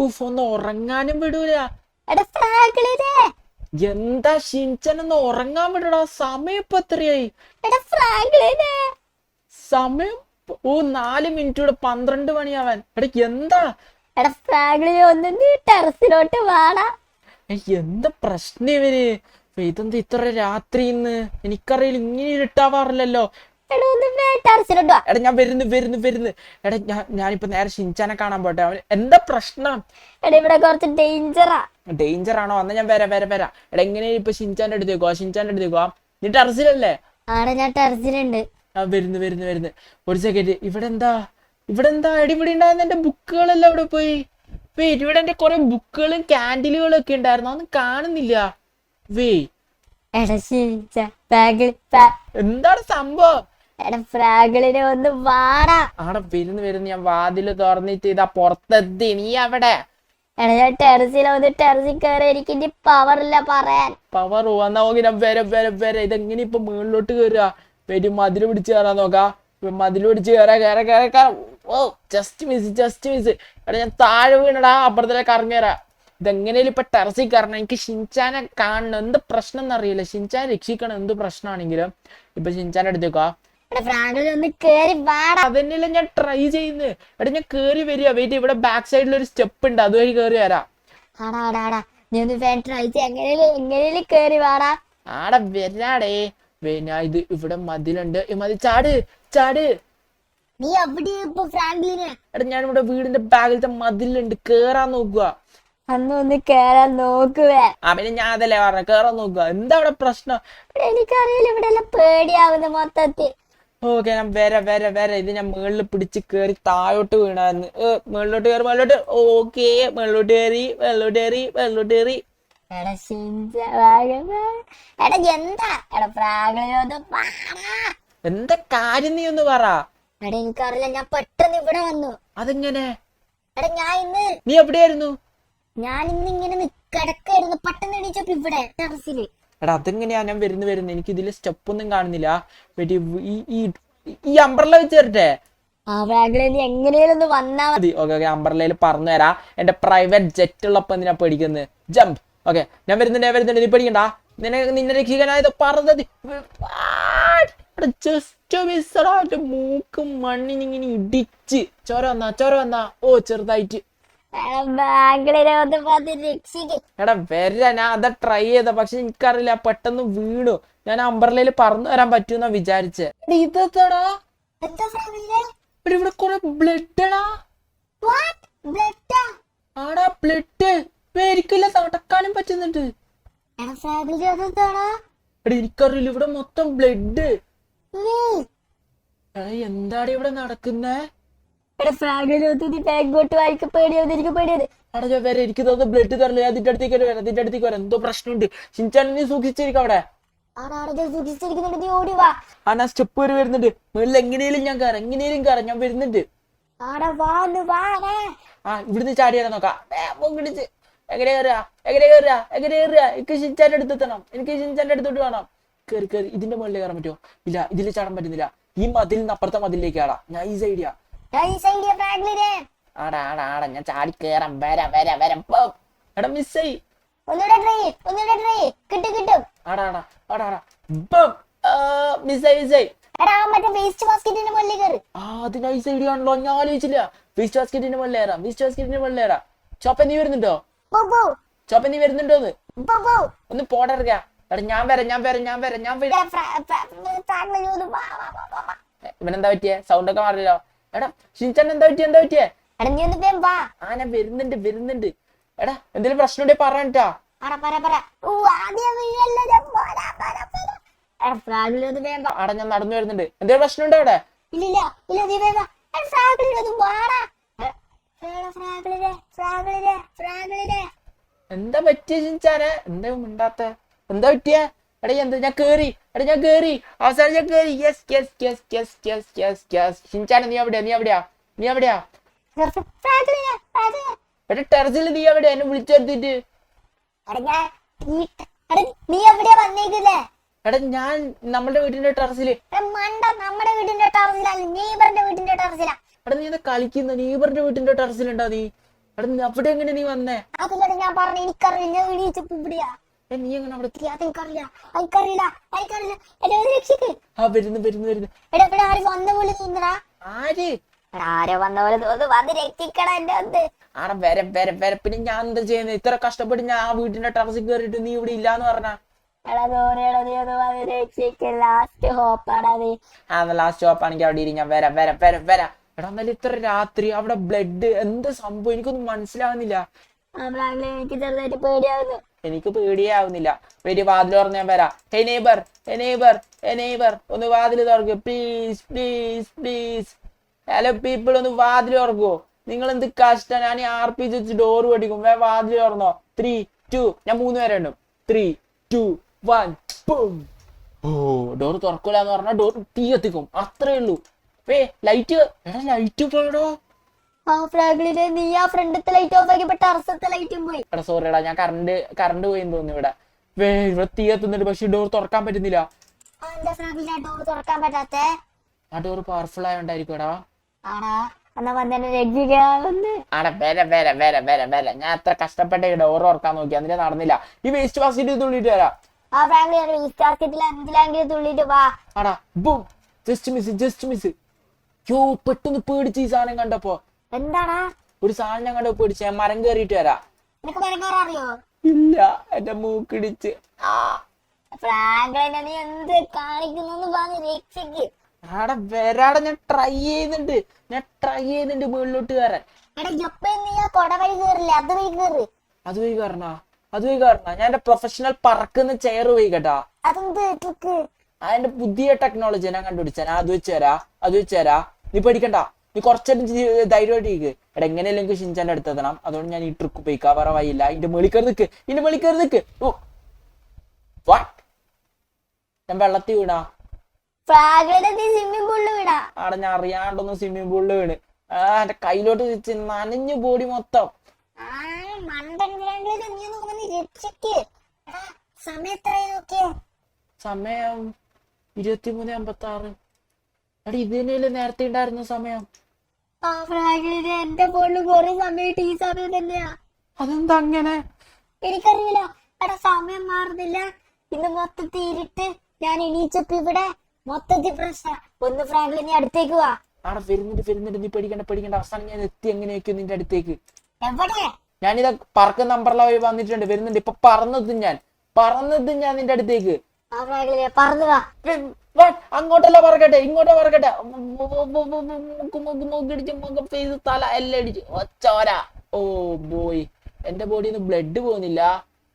ഉഫ് ഒന്ന് ഉറങ്ങാനും വിടൂല. എടാ ഫ്രാങ്ക്ലിനെ, എന്താ ഷിൻചാനൊന്ന് ഉറങ്ങാൻ വിടടാ, സമയം ഇപ്പൊ എത്രയായി? എടാ ഫ്രാങ്ക്ലിനെ, സമയം 4 മിനിറ്റ് കൂടെ 12 മണിയാവാൻ. എടാ എന്താ? എടാ ഫ്രാങ്ക്ലിനെ, ഒന്ന് നീ ടെറസിലോട്ട് വാടാ. എന്താ പ്രശ്നം ഇവര്? ഇതെന്താ ഇത്ര രാത്രി ഇന്ന്? എനിക്കറിയില്ല, ഇങ്ങനെ ഇരുട്ടാവാറില്ലല്ലോ. എടാ ഒന്ന് ടെറസിലോട്ട് വാ. എടാ ഞാൻ വരുന്നു. എടാ ഞാനിപ്പോ നേരെ ഷിൻചാനെ കാണാൻ പോട്ടെ. അവൻ എന്താ പ്രശ്നം? എടാ ഇവിടെ കുറച്ച് ഡേഞ്ചറാ. ഡേഞ്ചർ ആണോ? എന്നാ ഞാൻ വരാം. എടാ എങ്ങനെയാ ഇപ്പൊ ഷിൻചാന്റെ അടുത്തേക്കോ? നീ ടെറസിലല്ലേ? ആടെ ഞാൻ ടെറസിലുണ്ട്. ആ വരുന്നു. ഒരു സെക്കൻഡ്. ഇവിടെ എന്താ അടിപിടി ഉണ്ടായിരുന്ന? എന്റെ ബുക്കുകളെല്ലാം ഇവിടെ പോയി. ഇവിടെ എന്റെ കുറെ ബുക്കുകളും കാൻഡിലുകളും ഒക്കെ ഉണ്ടായിരുന്നു, അതൊന്നും കാണുന്നില്ല. എടാ എന്താണ് സംഭവം? എടാ ഫ്രാങ്ക്ലിനെ ഒന്ന് വാടാ. ആടെ വരുന്നു. ഞാൻ വാതില് തുറന്നിട്ട് ഇതാ പുറത്തെത്തി. നീ അവിടെ? എടാ ഞാൻ ടെറസിൽ കയറി, എനിക്ക് ഇനി പവറില്ല പറയാൻ. പവർ വന്നാ നോക്കി. ഞാൻ വരാം. ഇതെങ്ങനെ ഇപ്പൊ മുകളിലോട്ട് കയറുക? മതില് പിടിച്ച് കയറാൻ നോക്കാം. മതില് പിടിച്ച് കയറാ. ഓ ജസ്റ്റ് മിസ്. എടാ ഞാൻ താഴെ വീണടാ, അപ്പുറത്തേക്ക് ഇറങ്ങിയരാ. ഇതെങ്ങനെയാലും ഇപ്പൊ ടെറസിൽ കയറണം. എനിക്ക് ഷിൻചാനെ കാണണം. എന്ത് പ്രശ്നം എന്നറിയില്ല. ഷിൻചാനെ രക്ഷിക്കണം, എന്ത് പ്രശ്നമാണെങ്കിലും. ഇപ്പൊ ഷിൻചാന്റെ അടുത്തേക്കോ? അതന്നെയല്ല ഞാൻ ട്രൈ ചെയ്യുന്നത്. എടാ ഞാൻ കേറി വരിക. വെയിറ്റ്, ഇവിടെ ബാക്ക് സൈഡിൽ ഒരു സ്റ്റെപ്പ് ഉണ്ട്, അതുവഴി കേറി വരാം. ആടെ വരാടേ. ഞാൻ ഇത് ഇവിടെ മതിലുണ്ട്. മതി ചാട്. നീ അവിടെ ഇപ്പൊ ഫ്രാങ്ക്ലിനെ? എടാ ഞാൻ ഇവിടെ വീടിന്റെ ബാഗിലത്തെ മതിലുണ്ട്, കേറാൻ നോക്കുക. അന്നൊന്ന് കേറാൻ നോക്കുവേ. പിന്നെ ഞാൻ അതല്ലേ പറഞ്ഞ, കേറാൻ നോക്കുക. എന്താ ഇവിടെ പ്രശ്നം? എനിക്കറിയില്ല, ഇവിടെ എല്ലാം പേടിയാവുന്ന മൊത്തത്തിൽ. ഓക്കെ ഞാൻ വരാം. ഇത് ഞാൻ മുകളിൽ പിടിച്ച് കേറി താഴോട്ട് വീണായിരുന്നു. മുകളിലോട്ട് കയറി. ഓക്കെ മുകളിലോട്ട് കയറി. എന്താ കാര്യം, നീ ഒന്ന് പറ. എടാ എനിക്കറിയില്ല, ഞാൻ പെട്ടെന്ന് ഇവിടെ വന്നു. അതെങ്ങനെ? എടാ നീ എവിടെയായിരുന്നു? ഞാൻ ഇന്ന് ഇങ്ങനെ കിടക്കായിരുന്നു, പെട്ടെന്ന് എണീച്ചപ്പോ ഇവിടെ ടെറസില്. എടാ അതെങ്ങനെയാ? ഞാൻ വരുന്നു. എനിക്ക് ഇതില് സ്റ്റെപ്പ് ഒന്നും കാണുന്നില്ല. ഈ അംബ്രല്ല വെച്ച് തരട്ടെ? എങ്ങനെയൊന്ന് വന്നാ മതി. ഓക്കെ അംബ്രല്ലയിൽ പറഞ്ഞു തരാം. എന്റെ പ്രൈവറ്റ് ജെറ്റ് ഉള്ളപ്പോ എന്തിനാ പേടിക്കുന്നത്? ജംപ്. ഓക്കെ ഞാൻ വരുന്നുണ്ട്. നീ പേടിക്കണ്ട. നിന്നെ രക്ഷിക്കാനായത് പറഞ്ഞത്. ജസ്റ്റ് മിസ്സടാ. മൂക്കും മണ്ണിനിങ്ങനെ ഇടിച്ച് ചോര വന്നാ. ഓ ചെറുതായിട്ട്. എടാ വരാ. ഞാൻ അതാ ട്രൈ ചെയ്ത, പക്ഷെ എനിക്കറിയില്ല, പെട്ടെന്ന് വീണു. ഞാൻ അംബ്രല്ലയിൽ പറന്നു വരാൻ പറ്റൂന്നാ വിചാരിച്ചേ. ഇതെന്താടാ? ഇവിടെ കുറെ ബ്ലഡാ. ആടാ ബ്ലഡ്. എനിക്കില്ല, നടക്കാനും പറ്റുന്നുണ്ട്. എടാ എനിക്കറിയില്ല, ഇവിടെ മൊത്തം ബ്ലഡ്. എന്താടി ഇവിടെ നടക്കുന്നേ? എനിക്ക് തോന്നുന്നു ബ്ലഡ് തരല്ലേ. അതിന്റെ അടുത്തേക്ക് വരാം. എന്തോ പ്രശ്നമുണ്ട്. ഷിൻചാൻ നീ സൂക്ഷിച്ചിരിക്കും അവിടെ. ആ സ്റ്റെപ്പ് വരെ വരുന്നുണ്ട്. മുകളിൽ എങ്ങനെയും ഞാൻ കയറാം. ഞാൻ വരുന്നുണ്ട്. ഇവിടുന്ന് ചാടി വരാൻ നോക്കാം. എങ്ങനെ കയറുക? എനിക്ക് ഷിൻചാന്റെ അടുത്തെത്തണം. എനിക്ക് ഷിൻചാന്റെ അടുത്തോട്ട് വേണം. കേറി. ഇതിന്റെ മുകളിൽ കയറാൻ പറ്റുമോ? ഇല്ല, ഇതിൽ ചാടാൻ പറ്റുന്നില്ല. ഈ മതിലിന് അപ്പുറത്തെ മതിലിലേക്ക് ആടാ. Nice idea. ആടാ ഞാൻ ചാടി കേറാം. വരാം. എടാ മിസ്സായി. മിസ്സായി. അത് നൈസ് ഐഡിയ ആണല്ലോ, ഞാൻ ആലോചിച്ചില്ല. വേസ്റ്റ് ബാസ്കറ്റിന്റെ മുകളിൽ കയറാം. ചോപ്പ നീ വരുന്നുണ്ടോ? ഒന്ന് പോടറിയ. എടാ ഞാൻ വരാം. ഇവനെന്താ പറ്റിയേ? സൗണ്ട് ഒക്കെ മാറിയല്ലോ. എടാ ഷിൻചാൻ എന്താ പറ്റിയേ? ഞാൻ വരുന്നുണ്ട്. എടാ എന്തെങ്കിലും പ്രശ്നം ഉണ്ടെ പറഞ്ഞിട്ടാ. ആടാ ഞാൻ നടന്നു വരുന്നുണ്ട്. എന്തെങ്കിലും പ്രശ്നം ഉണ്ടോ അവിടെ? എന്താ പറ്റിയ ഷിൻചാനെ? എന്താ മിണ്ടാത്ത? എന്താ പറ്റിയേ? എടാ ഞാൻ കേറി. അവസാനം ഞാൻ കേറി. യെസ്. ഷിൻചാനെ നീ എവിടെയാ? എടാ ടെറസിൽ നീ എവിടെയാ? എന്നെ വിളിച്ചു വരുത്തിട്ട്. എടാ ഞാൻ നമ്മുടെ വീടിന്റെ ടെറസില്. എടാ നീ എന്താ കളിക്കുന്ന? നെയ്ബറിന്റെ വീട്ടിന്റെ ടെറസിലുണ്ടാ നീ? എടാ അവിടെ എങ്ങനെ നീ വന്നേ? അതിലൂടെ ഞാൻ പറഞ്ഞു എനിക്കറിയില്ല, ഞാൻ എണീച്ചപ്പോ ഇവിടെയാ. നീ എങ്ങനെ അവിടെ? എനിക്കറിയില്ല എനിക്കറിയില്ല എനിക്കറിയില്ല. എടാ ഒരു രക്ഷക്ക്. വരുന്നു വരുന്നു വരുന്നു. എടാ ഇവിടെ ആര് വന്ന പോലെ തോന്നടാ. ആര്? ആരോ വന്ന പോലെ തോന്നുന്നു, വന്ന് രക്ഷിക്കടാ എന്റെ വന്ന്. ആടെ വരെ പിന്നെ ഞാൻ എന്താ ചെയ്യുന്നത്? ഇത്ര കഷ്ടപ്പെട്ട് ഞാൻ ആ വീട്ടിന്റെ ടെറസിൽ കയറിയിട്ട് നീ ഇവിടെ ഇല്ലാന്ന് പറഞ്ഞ. എടാ സോറിയടാ, നീ ഒന്ന് വന്ന് രക്ഷിക്ക. ലാസ്റ്റ് ഹോപ്പാടാ നീ. ലാസ്റ്റ് സ്റ്റോപ്പ് ആണെങ്കിൽ അവിടെ ഇരി, ഞാൻ വരാം. എടാ എന്നാലും ഇത്ര രാത്രി അവിടെ ബ്ലഡ് എന്താ സംഭവം എനിക്കൊന്നും മനസ്സിലാവുന്നില്ല. എനിക്ക് ചെറുതായിട്ട് പേടിയാവുന്നു. എനിക്ക് പേടിയേ ആവുന്നില്ല. വരി വാതിൽ തുറന്ന് ഞാൻ വരാം. ഹേ നെയ്ബർ ഒന്ന് വാതിൽ തുറക്കൂ പ്ലീസ്. ഹലോ പീപ്പിൾ, ഒന്ന് വാതിൽ തുറക്കുവോ? നിങ്ങൾ എന്ത് കഷ്ടം. ഞാൻ RPG വെച്ച് ഡോറ് പഠിക്കും. വാതിൽ തുറന്നോ? 3, 2, ഞാൻ 3 പേരെ ഉണ്ടും. 3, 2, 1. ഓ ഡോറ് തുറക്കൂലെന്ന് പറഞ്ഞാൽ ഡോർ തീ കത്തിക്കും, അത്രേ ഉള്ളൂ. ലൈറ്റ് പോയടോ. നീ ആ ഫ്രണ്ടത്തെ ലൈറ്റ് ഓഫ് ആക്കിയപ്പോ ടെറസത്തെ ലൈറ്റും പോയി. എടാ സോറിയടാ, ഞാൻ കറണ്ട് പോയെന്ന് തോന്നുന്നു. ഇവിടെ തീ കത്തുന്നുണ്ട്, പക്ഷെ ഡോർ തുറക്കാൻ പറ്റുന്നില്ല. ഡോർ തുറക്കാൻ പറ്റാത്തെ ആ ഡോർ പവർഫുൾ ആയോണ്ടായിരിക്കും. എടാ ആടാ എന്നാ വന്നെ രക്ഷിക്കാവുന്ന. ആടെ വര ഞാൻ എത്ര കഷ്ടപ്പെട്ട ഡോർ തുറക്കാൻ നോക്കി, അതിന് നടന്നില്ല. ഈ വേസ്റ്റ് ബാസ്കറ്റ് തുള്ളിട്ട് വരാം. ആ ഫ്രാങ്ക്ലി റീസ്റ്റാർട്ടിൽ എന്തിലെങ്കിലും തുള്ളിട്ട് വാ. ആടാ ബും, ജസ്റ്റ് മിസ്. യോ പെട്ടെന്ന് പേടിച്ച് ഈ സാധനം കണ്ടപ്പോ. എന്താടാ? ഒരു സാധനം ഞാൻ കണ്ടപ്പോ പേടിച്ച്. ഞാൻ മരം കയറിയിട്ട് വരാം. നിനക്ക് മരം കയറാൻ അറിയോ? ഇല്ല, എന്റെ മൂക്കിടിച്ച്. ഫ്രാങ്ക്ലിനെ നീ എന്ത് കാണിക്കുന്നു പറഞ്ഞ് രക്ഷിക്ക്. ആടെ വരാടെ, ഞാൻ ട്രൈ ചെയ്യുന്നുണ്ട് മുകളിലോട്ട് കയറാൻ. എടാ എപ്പോ നീ ആ കൊട വഴി കയറില്ലേ, അതുവഴി കയറണ ഞാൻ എന്റെ പ്രൊഫഷണൽ പറക്കുന്ന ചെയർ പോയി കേട്ടാ. അതെന്ത് ട്രിക്ക്? അതിന്റെ പുതിയ ടെക്നോളജി ഞാൻ കണ്ടുപിടിച്ചാ. അത് വെച്ച് തരാ. നീ പേടിക്കണ്ട, നീ കുറച്ചേരം ധൈര്യമായിട്ട് ഇരിക്ക്. എടാ എങ്ങനെയല്ല എനിക്ക് ഷിൻചാന്റെ അടുത്ത് എത്തണം. അതുകൊണ്ട് ഞാൻ ഈ ട്രിക്ക് ഉപയോഗിക്കാം, വേറെ വഴിയില്ല. ഇതിന്റെ മേളിക്കറി നിക്ക്. ഓ വാട്ട്, ഞാൻ വെള്ളത്തിൽ വീണാ. സ്വിമ്മിംഗ് പൂളിൽ വീണാ? ആടെ ഞാൻ അറിയാണ്ടൊന്ന് സ്വിമ്മിംഗ് പൂളിൽ വീണ്. എന്റെ കയ്യിലോട്ട് വെച്ച് നനഞ്ഞു ബോഡി മൊത്തം. സമയം 23:56. എടാ ഇത് തന്നെയല്ലേ നേരത്തെ ഉണ്ടായിരുന്ന സമയം. എന്റെ ഫോണിൽ കുറെ സമയത്ത് ഈ സമയം തന്നെയാ. അതെന്താ അങ്ങനെ? എനിക്കറിയില്ല. എടാ സമയം മാറുന്നില്ല. ഇന്ന് മൊത്തത്തിൽ ഇരുട്ട്. ഞാൻ എണീച്ചപ്പോ ഇവിടെ മൊത്തത്തിൽ പ്രശ്നം. ഒന്ന് ഫ്രാങ്ക്ലി നീ അടുത്തേക്ക് വാ. ആടെ വരുന്നുണ്ട്. നീ പേടിക്കണ്ട. അവസാനം ഞാൻ എത്തി എങ്ങനെയൊക്കെ നിന്റെ അടുത്തേക്ക്. എവിടെ? ഞാനിതാ പറക്കുന്ന നമ്പറിലെ വഴി വന്നിട്ടുണ്ട്. വരുന്നുണ്ട്. ഇപ്പൊ പറന്നെത്തും ഞാൻ നിന്റെ അടുത്തേക്ക്. അങ്ങോട്ടല്ല പറക്കട്ടെ, ഇങ്ങോട്ടാ പറക്കട്ടെ. മൂക്കിടിച്ച് മുഖം ഫേസ് തല എല്ലാം ഇടിച്ച് ഒച്ചോര. ഓ ബോയ്, എന്റെ ബോഡിന്ന് ബ്ലഡ് പോകുന്നില്ല.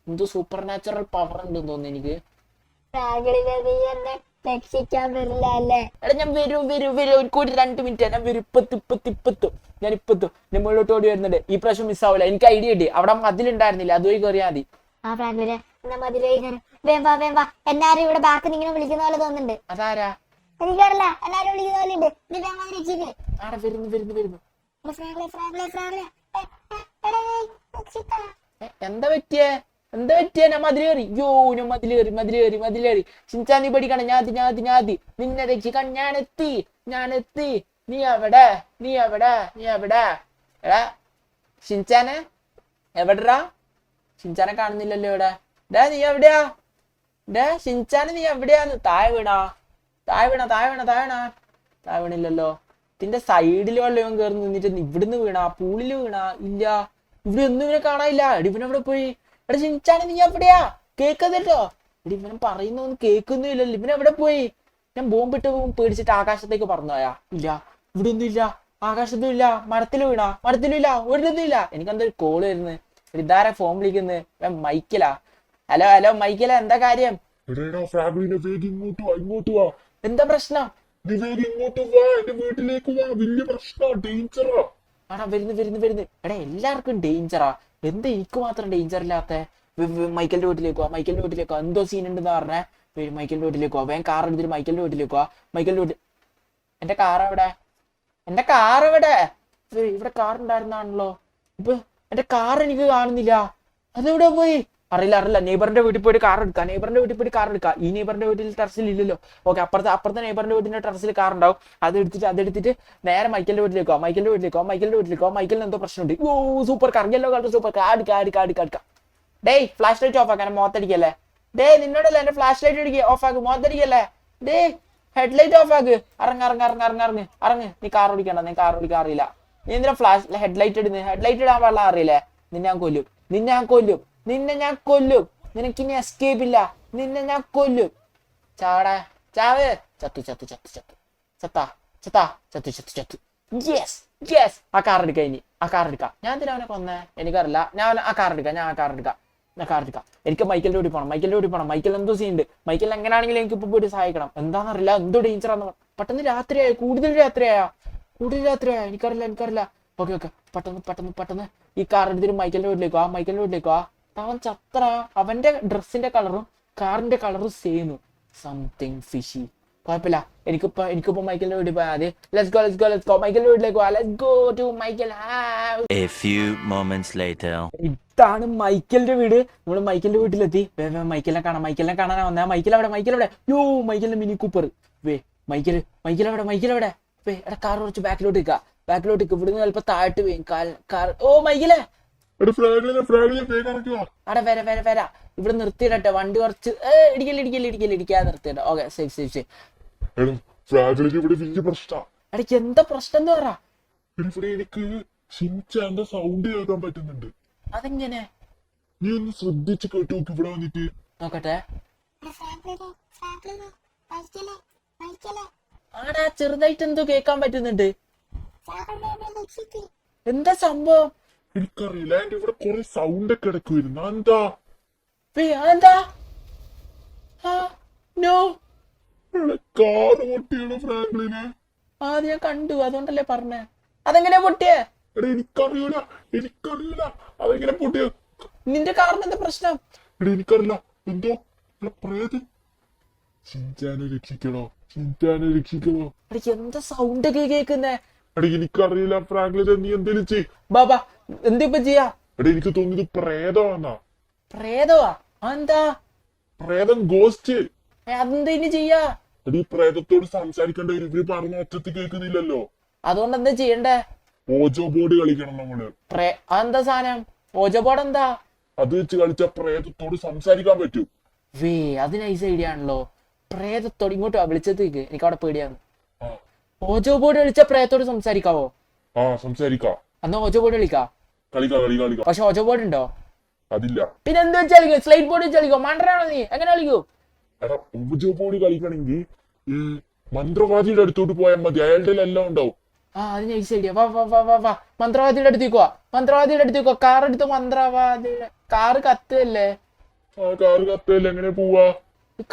എന്തോ സൂപ്പർ നാച്ചുറൽ പവർ ഉണ്ടെന്ന് തോന്നുന്നു എനിക്ക്. രക്ഷിക്കാൻ വരില്ല അല്ലേ? എടാ ഞാൻ വരും. എനിക്ക് ഒരു 2 മിനിറ്റ്. ഞാൻ വരും. ഇപ്പത്തും ഞാൻ മുകളിലോട്ട് ഓടി വരുന്നുണ്ട്. ഈ പ്രാവശ്യം മിസ്സാവില്ല. എനിക്ക് ഐഡിയ കിട്ടി. അവിടെ മതിലുണ്ടായിരുന്നില്ല, അതുവഴി കയറിയാൽ മതി. എന്നാരും ഇവിടെ ബാക്ക് ഇങ്ങനെ വിളിക്കുന്ന പോലെ തോന്നുന്നുണ്ട്. അതാരാ? എനിക്കറിയില്ല, എല്ലാരും വിളിക്കുന്ന പോലെ ഉണ്ട്. നീ വേഗം രക്ഷിക്ക്. ആടെ വരുന്നു. എന്താ പറ്റിയേ? ഞാൻ മതിൽ കയറി. ഞാൻ മതിൽ കയറി. ഷിൻചാൻ നീ പഠിക്കണം. ഞാതി നിന്നെ രക്ഷിക്കാൻ ഞാൻ എത്തി. നീ എവിടെ? എടാ ഷിൻചാനെ എവിടെടാ? ഷിൻചാനെ കാണുന്നില്ലല്ലോ ഇവിടെ. നീ എവിടെയാ? ഷിൻചാനെ നീ എവിടെയാന്ന്? താഴെ വീണില്ലല്ലോ. ഇതിന്റെ സൈഡിൽ വെള്ളം കയറി നിന്നിട്ട് ഇവിടുന്ന് വീണാ? പൂളിൽ വീണാ? ഇല്ല, ഇവിടെ ഒന്നും ഇവനെ കാണാനില്ല. ഇവനെവിടെ പോയി? എടാ ഷിൻചാനെ നീ എവിടെയാ? കേൾക്കല്ലോ. ഇവനും പറയുന്നൊന്നും കേൾക്കുന്നില്ലല്ലോ. ഇവനെവിടെ പോയി? ഞാൻ ബോംബിട്ട് പേടിച്ചിട്ട് ആകാശത്തേക്ക് പറന്നുപോയാ? ഇല്ല, ഇവിടെ ഒന്നും ഇല്ല. ആകാശത്തും ഇല്ല. മരത്തിലും ഇല്ല. ഒരിടത്തുമില്ല. എനിക്കെന്തൊരു കോള് വരുന്നത്. ഇതാരാ ഫോൺ വിളിക്കുന്നത്? മൈക്കിലാ. ഹലോ മൈക്കില, എന്താ കാര്യം? എന്താ പ്രശ്നം? ആടാ വരുന്നു. എടാ എല്ലാവർക്കും ഡേഞ്ചറാ. എന്താ എനിക്ക് മാത്രം ഡേഞ്ചർ ഇല്ലാത്ത? മൈക്കലിന്റെ വീട്ടിലേക്ക് പോവാ. എന്തോ സീൻ ഉണ്ടെന്ന് പറഞ്ഞേ. മൈക്കലിന്റെ വീട്ടിലേക്ക് പോവാ. വേഗം കാർ എടുത്തിട്ട് മൈക്കലിന്റെ വീട്ടിലേക്ക് പോവാ. എന്റെ കാർ എവിടെ? ഇവിടെ കാർ ഉണ്ടായിരുന്നാണല്ലോ. ഇപ്പൊ എന്റെ കാർ എനിക്ക് കാണുന്നില്ല. അതെവിടെ പോയി? അറിയില്ല നെയ്ബറിന്റെ വീട്ടിൽ പോയിട്ട് കാർ എടുക്കാം ഈ നെയ്ബറിന്റെ വീട്ടിൽ ടെറസിൽ ഇല്ലല്ലോ. ഓക്കെ, അപ്പുറത്തെ നെയ്ബറിന്റെ വീട്ടിന്റെ ടെറസിൽ കാർ ഉണ്ടാവും. അതെടുത്തിട്ട് നേരെ മൈക്കലിന്റെ വീട്ടിലേക്കോ മൈക്കലിന് എന്തോ പ്രശ്നമുണ്ട്. ഓ super car, yellow colour super car, അടുക്കാം. ഡേയ് ഫ്ലാഷ് ലൈറ്റ് ഓഫ് ആക്കാൻ മുഖത്തടിക്കല്ലേ. ഡേയ് നിന്നോടല്ലേ എന്റെ ഫ്ലാഷ് ലൈറ്റ് അടിക്കുക, ഓഫ് ആക്ക്, മുഖത്തടിക്കല്ലേ. ഡേയ് ഹെഡ്ലൈറ്റ് ഓഫ് ആക്ക്, ഇറങ്ങ്. നീ കാർ ഓടിക്കാൻ അറിയില്ല. നീ എന്തിനാ ഫ്ലാഷ് ഹെഡ്ലൈറ്റ് ഇടുന്നത്? ഹെഡ്ലൈറ്റ് ഇടാൻ പാടില്ല, അറിയില്ലേ? നിന്നെ ഞാൻ കൊല്ലും. നിനക്കിനി എസ്കേപ്പ് ഇല്ല. നിന്നെ ഞാൻ കൊല്ലും. ചാവ്. ചത്തു. യെസ്. ആ കാർ എടുക്കാം. ഞാൻ എന്തിനാ അവനെ കൊന്നേ? എനിക്കറിയില്ല. ഞാൻ ആ കാർ എടുക്കാം. എനിക്ക് മൈക്കലിന്റെ വീട്ടിൽ പോകണം. മൈക്കൽ എന്തോ ചെയ്യുന്നുണ്ട്. മൈക്കൽ എങ്ങനെയാണെങ്കിലും എനിക്ക് ഇപ്പൊ പോയിട്ട് സഹായിക്കണം. എന്താണെന്നറിയില്ല, എന്തോ ഡേഞ്ചറാന്ന്. പെട്ടെന്ന് രാത്രിയായി, കൂടുതൽ രാത്രിയായ എനിക്കറിയില്ല. ഓക്കെ, പെട്ടെന്ന് ഈ കാർ എടുത്തിട്ട് മൈക്കലിന്റെ വീട്ടിലേക്കോ. അവൻ ചത്ര. അവന്റെ ഡ്രസ്സിന്റെ കളറും കാറിന്റെ കളറും സെയിം. Something fishy. കുഴപ്പമില്ല, എനിക്കിപ്പോ മൈക്കലിന്റെ വീട്ടിൽ പോയാൽ മതി. ലെറ്റ്സ് ഗോ മൈക്കലിന്റെ വീട്ടിലേക്ക് പോവാ. Let's go to Michael house. A few moments later. ഇതാണ് മൈക്കലിന്റെ വീട്. നമ്മള് മൈക്കലിന്റെ വീട്ടിലെത്തി. മൈക്കലിനെ കാണാനാ വന്നേ. മൈക്കൽ അവിടെ. യോ, മൈക്കലിന്റെ മിനി കൂപ്പർ. മൈക്കൽ അവിടെ. എടാ കാർ കുറച്ച് ബാക്കിലോട്ട് ഇവിടുന്ന് ചിലപ്പോ താഴ്ത്ത് പോയി കാർ. ഓ മൈക്കലേ, അവിടെ വരാ. ഇവിടെ നിർത്തിയിട്ടെ വണ്ടി കുറച്ച് ഇടിക്കാതെ നിർത്തിയിട്ടെ. Okay, safe. ഇടയ്ക്ക് എന്താ പ്രശ്നം എന്ന് പറ. എനിക്ക് ഷിൻചാന്റെ സൗണ്ട് കേൾക്കാൻ പറ്റുന്നുണ്ട്. അതെങ്ങനെ? നീ ഒന്ന് ശ്രദ്ധിച്ച് കേട്ടു നോക്ക് ഇവിടെ വന്നിട്ട്. നോക്കട്ടെ. ആടാ ചെറുതായിട്ട് എന്തോ കേൾക്കാൻ പറ്റുന്നുണ്ട്. എന്താ സംഭവം? എനിക്കറിയില്ല, എന്റെ ഇവിടെ കുറെ സൗണ്ട് ഒക്കെ കിടക്കുമായിരുന്നു. എന്താ കാറ് പൊട്ടിയാണ് ഫ്രാങ്ക്ലിന്. ഞാൻ കണ്ടു, അതുകൊണ്ടല്ലേ പറഞ്ഞേ. അതെങ്ങനെയാ പൊട്ടിയേ? എടാ എനിക്കറിയൂല അതെങ്ങനെ പൊട്ടിയ. നിന്റെ കാറിന് എന്താ പ്രശ്നം? എടാ എനിക്കറിയില്ല, എന്തോ പ്രേതം. ഷിൻചാനെ രക്ഷിക്കണോ. എന്താ സൗണ്ട് ഒക്കെ കേൾക്കുന്നേ? എടാ എനിക്കറിയില്ല ഫ്രാങ്ക്ലിന്, നീ എന്തേലും ചെയ്. ബാബാ എന്തിപ്പോ ചെയ്യാ? എടാ എനിക്ക് തോന്നിയത് പ്രേതമാന്നാ. പ്രേതമാ? എന്താ പ്രേതം? ഗോസ്റ്റ്. അതെന്താ ഇനി ചെയ്യാ? എടീ പ്രേതത്തോട് സംസാരിക്കേണ്ട ഇവര് പറഞ്ഞ ഒച്ചത്ത് കേൾക്കുന്നില്ലല്ലോ. അതുകൊണ്ട് എന്താ ചെയ്യണ്ടേ? ഓജോ ബോർഡ് കളിക്കണം നമ്മള്. അതെന്താ സാധനം? ഓജോ ബോർഡ് എന്താ? അത് വെച്ച് കളിച്ച പ്രേതത്തോട് സംസാരിക്കാൻ പറ്റും. അത് നൈസ് ഐഡിയ ആണല്ലോ. പ്രേതത്തോട് ഇങ്ങോട്ട് വിളിച്ചത്തേക്ക് എനിക്ക് അവിടെ പേടിയാണ്. ഓജോ ബോർഡ് കളിച്ച പ്രേതത്തോട് സംസാരിക്കാവോ? സംസാരിക്കാം. എന്നാ ഓജോ ബോർഡ് കളിക്കാം. പക്ഷെ ഓജോ ബോർഡ് ഉണ്ടോ? അതില്ല. പിന്നെ എന്ത് വെച്ച് കളിക്കും? സ്ലൈറ്റ് ബോർഡ് വെച്ച് കളിക്കോ? മണ്ടറാണോ നീ? എങ്ങനെ കളിക്കൂ? എടാ ഓജോ ബോർഡ് കളിക്കണമെങ്കിൽ മന്ത്രവാദിയുടെ അടുത്തോട്ട് പോയാൽ മതി, അയാളുടെ എല്ലാം ഉണ്ടാവും. അത് നൈസ് ഐഡിയ. വാ മന്ത്രവാദിയുടെ അടുത്തേക്കോ. കാർ എടുത്ത് മന്ത്രവാദിയുടെ കാറ് കത്തല്ലേ? കാറ് കത്തല്ലേ, എങ്ങനെ പോവാ?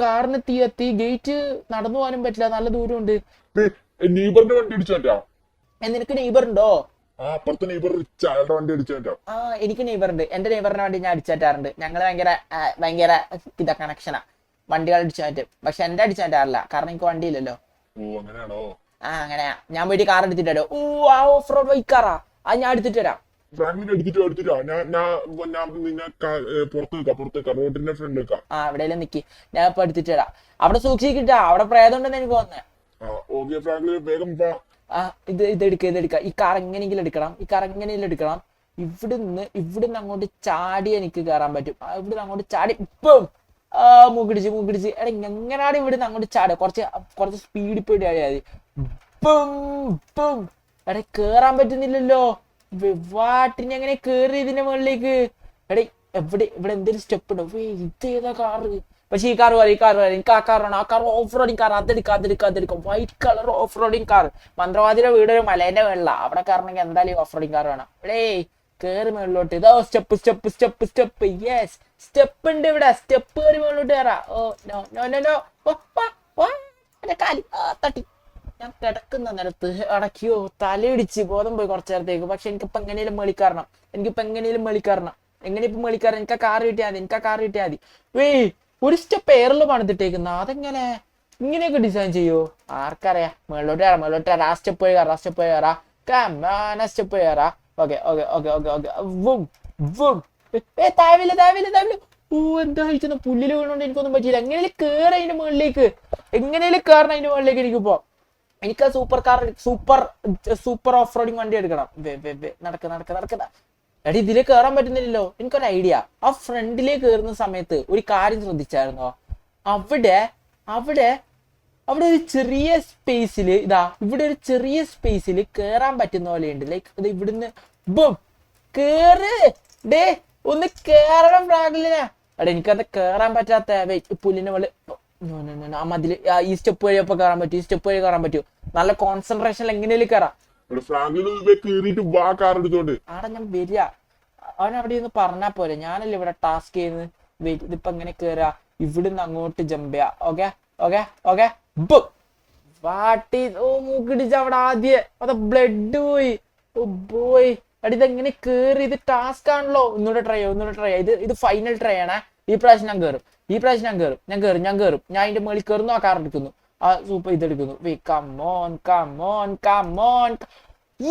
കാറിന് തീ കത്തി. ഗേറ്റ് നടന്നു പോകാനും പറ്റില്ല, നല്ല ദൂരമുണ്ട്. നെയ്ബറിന്റെ വണ്ടി അടിച്ചാ. നിനക്ക് നെയ്ബർ ഉണ്ടോ? അപ്പുറത്തെ നെയ്ബർ അയാളുടെ വണ്ടി അടിച്ചാ. എനിക്ക് നെയ്ബർ ഉണ്ട്. എന്റെ നെയ്ബറിന്റെ വണ്ടി ഞാൻ അടിച്ചാറ്റാറുണ്ട്. ഞങ്ങള് ഭയങ്കര ഇതാ കണക്ഷനാ. വണ്ടികൾ അടിച്ചു മാറ്റും. പക്ഷെ എന്റെ അടിച്ചു മാറ്റാറില്ല, കാരണം എനിക്ക് വണ്ടിയില്ലല്ലോ. അങ്ങനെയാണോ? അങ്ങനെയാ. ഞാൻ പോയിട്ട് കാർ എടുത്തിട്ടോ. ഓഫ് റോഡ് ബൈക്കാറാ. അത് ഞാൻ എടുത്തിട്ട് വരാം. എവിടെയെങ്കിലും നിക്കി, ഞാൻ ഇപ്പൊ എടുത്തിട്ട് വരാം. അവിടെ സൂക്ഷിക്കിട്ടാ, അവിടെ പ്രേതം ഉണ്ടെന്ന് എനിക്ക് തോന്നുന്നേ. ഇതെടുക്ക. ഈ കാർ എങ്ങനെയെങ്കിലും എടുക്കണം. ഇവിടുന്ന് അങ്ങോട്ട് ചാടി എനിക്ക് കയറാൻ പറ്റും. ഇവിടുന്ന് അങ്ങോട്ട് ചാടി ഇപ്പം മൂക്കിടിച്ച്. എടാ എങ്ങനെയാണ് ഇവിടുന്ന് അങ്ങോട്ട് ചാടുക? കുറച്ച് സ്പീഡിൽ പോയിട്ട് ചാടിയാൽ മതി. എടാ കേറാൻ പറ്റുന്നില്ലല്ലോ. വാട്ടിന് എങ്ങനെ കേറി ഇതിന്റെ മുകളിലേക്ക്? എടേ ഇവിടെ എന്തെങ്കിലും സ്റ്റെപ്പ് ഉണ്ടോ? ഇതേതാ കാറ്? പക്ഷെ ഈ കാർ എനിക്ക് ആ കാറാണ്. ആ കാർ ഓഫ് റോഡിങ് കാർ. അതെടുക്കാം. White colour off roading car. മന്ത്രവാദിയുടെ വീട് ഒരു മലേന്റെ മേളിലാ. അവിടെ കാരണമെങ്കിൽ എന്തായാലും ഓഫ് റോഡിങ് കാർ വേണം. എടേ കേറി മേളിലോട്ട്. ഇതോ സ്റ്റെപ്പ്. യെസ്, സ്റ്റെപ്പ് ഉണ്ട് ഇവിടെ. സ്റ്റെപ്പ് കയറി മേളിലോട്ട് കയറാം. കാലി തട്ടി. ഞാൻ കിടക്കുന്ന നേരത്ത് അടക്കിയോ തലയിടിച്ച് ബോധം പോയി കുറച്ചു നേരത്തേക്ക്. പക്ഷെ എനിക്കിപ്പോ എങ്ങനെയും മേളിക്കാരണം. എങ്ങനെ മേളിക്കാരണം? എനിക്ക് ആ കാർ കിട്ടിയാൽ മതി. ഒരു സ്റ്റെപ്പ് എയറിൽ പണിതിട്ടേക്കുന്ന. അതെങ്ങനെ ഇങ്ങനെയൊക്കെ ഡിസൈൻ ചെയ്യോ? ആർക്കറിയാം. മേളിലോട്ട് കയറാം. ആ സ്റ്റെപ്പ് പോയി കയറാം. ഓക്കെ. താവില്ല. ഓ എന്താ കഴിക്കുന്ന പുല്ലില് വീണോണ്ട് എനിക്കൊന്നും പറ്റിയില്ല. എങ്ങനെയും കേറ അതിന്റെ മുകളിലേക്ക്, എങ്ങനെയും കേറണം അതിന്റെ മുകളിലേക്ക്. എനിക്കിപ്പോ എനിക്ക് സൂപ്പർ ഓഫ് റോഡിങ് വണ്ടി എടുക്കണം. നടക്കുന്ന എടി ഇതിലേക്ക് കയറാൻ പറ്റുന്നില്ലല്ലോ. എനിക്കൊരു ഐഡിയ. ആ ഫ്രണ്ടിലേക്ക് കയറുന്ന സമയത്ത് ഒരു കാര്യം ശ്രദ്ധിച്ചായിരുന്നോ? അവിടെ അവിടെ അവിടെ ഒരു ചെറിയ സ്പേസിൽ ഇവിടെ ഒരു ചെറിയ സ്പേസിൽ കേറാൻ പറ്റുന്ന പോലെയുണ്ട്. ലൈക്ക് ഇത് ഇവിടുന്ന് കേറ് ഡേ ഒന്ന് കേറണം ഫ്രാങ്ക്ലിനെ. എടാ എനിക്കത് കേറാൻ പറ്റാത്ത പുല്ലിന്റെ പോലെ ആ മതില് ഈ സ്റ്റെപ്പ് വഴി അപ്പൊ കയറാൻ പറ്റും. ഈ സ്റ്റെപ്പ് വഴി കയറാൻ പറ്റും. നല്ല കോൺസെൻട്രേഷനിൽ എങ്ങനെയും കയറാം. ആടെ ഞാൻ വരിക. അവൻ അവിടെ ഒന്ന് പറഞ്ഞാ പോലെ. ഞാനല്ലേ ഇവിടെ ടാസ്ക് ചെയ്യുന്നത്. വെയിറ്റ് ഇതിപ്പോ എങ്ങനെ കേറാ? ഇവിടുന്ന് അങ്ങോട്ട് ജമ്പ് ചെയ്യാ. ഓക്കെ ഓക്കെ ഓക്കെ വാട്ടി. ഓ മൂക്കിടിച്ച അവിടെ ആദ്യം അത് ബ്ലഡ് പോയി. ഓ പോയി. എടി ഇതെങ്ങനെ കേറി? ഇത് ടാസ്ക് ആണല്ലോ. ഒന്നുകൂടെ ട്രൈ ഇത് ഫൈനൽ ട്രൈ ആണ്. ഈ പ്രാവശ്യം ഞാൻ കയറും. ഞാൻ അതിന്റെ മുകളിൽ കയറുന്നു. ആ കാർ എടുക്കുന്നു. ആ സൂപ്പർ ഇതെടുക്കുന്നു.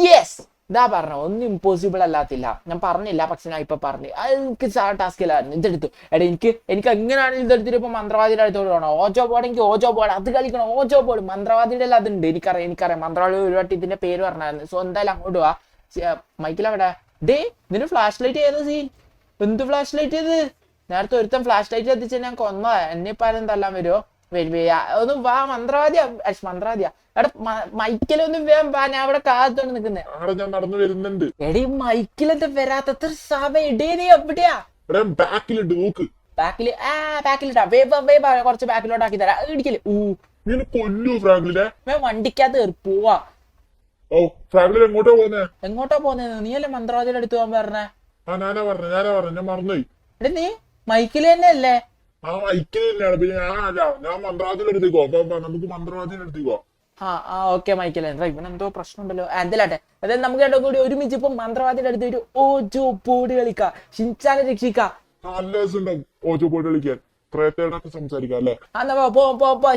യെസ് ഇതാ പറഞ്ഞ ഒന്നും ഇമ്പോസിബിൾ അല്ലാത്തില്ല. ഞാൻ പറഞ്ഞില്ല, പക്ഷെ ഞാൻ ഇപ്പൊ പറഞ്ഞു. എനിക്ക് ടാസ്കിലായിരുന്നു. ഇതെടുത്തു. എടാ എനിക്ക് എങ്ങനെയാണെങ്കിലും ഇതെടുത്തിട്ട് ഇപ്പൊ മന്ത്രവാദിയുടെ അടുത്തോട് വേണം. ഓജോ ബോർഡ് അത് കളിക്കണം. ഓജോ ബോർഡ് മന്ത്രവാദിയുടെ എല്ലാം അതുണ്ട്. എനിക്കറിയാം മന്ത്രവാദി ഒരു വട്ടി ഇതിന്റെ പേര് പറഞ്ഞായിരുന്നു. സോ എന്തായാലും അങ്ങോട്ട് പോവാ. മൈക്കിലവിടെ ഡേ ഇതിന് ഫ്ലാഷ് ലൈറ്റ് ഏത് സീൻ? എന്ത് ഫ്ലാഷ് ലൈറ്റ് ചെയ്ത്? നേരത്തെ ഒരുത്തം ഫ്ലാഷ് ലൈറ്റ് എത്തിച്ച് ഞാൻ കൊന്നോ. എന്നെ ഇപ്പൊ ആരും തല്ലാൻ വരുമോ? ഒന്ന് വാ മന്ത്രവാദിയാ. എടാ മൈക്കിലൊന്നും വേം വാ. ഞാൻ അവിടെ കാത്തോണ്ട് നിക്കുന്നേ. നടന്നു വരുന്നുണ്ട്. എടീ മൈക്കിലെന്താ വരാത്ത? എത്ര സമയം ഇടേ? നീ എവിടെയാ? ബാക്കിലിട്ടാ കുറച്ച് ബാക്കിലോട്ട് ആക്കി തരാം. ഇടിക്കല് വണ്ടിക്കകത്ത് കയറി പോവാ. എങ്ങോട്ടാ പോന്നെ? നീയല്ലേ മന്ത്രവാദിയുടെ അടുത്ത് പോകാൻ പറഞ്ഞേ? ഞാൻ മറന്നുപോയി. എടാ നീ മൈക്കില് തന്നെ അല്ലേ? നമുക്ക് മന്ത്രവാദിയുടെ അടുത്തേക്കോ? ഓക്കെ മൈക്കിൽ ഇവനെന്തോ പ്രശ്നമുണ്ടല്ലോ. എന്തിലാട്ടെ അതായത് നമുക്ക് രണ്ടോ കൂടി ഒരുമിച്ച് ഇപ്പൊ മന്ത്രവാദിയുടെ അടുത്ത് ഒരു ഓജോ ബോർഡ് കളിക്കാം. ഷിൻചാനെ രക്ഷിക്കാം. ഓജോ ബോർഡ് കളിക്കാൻ സംസാരിക്കാം അല്ലേ?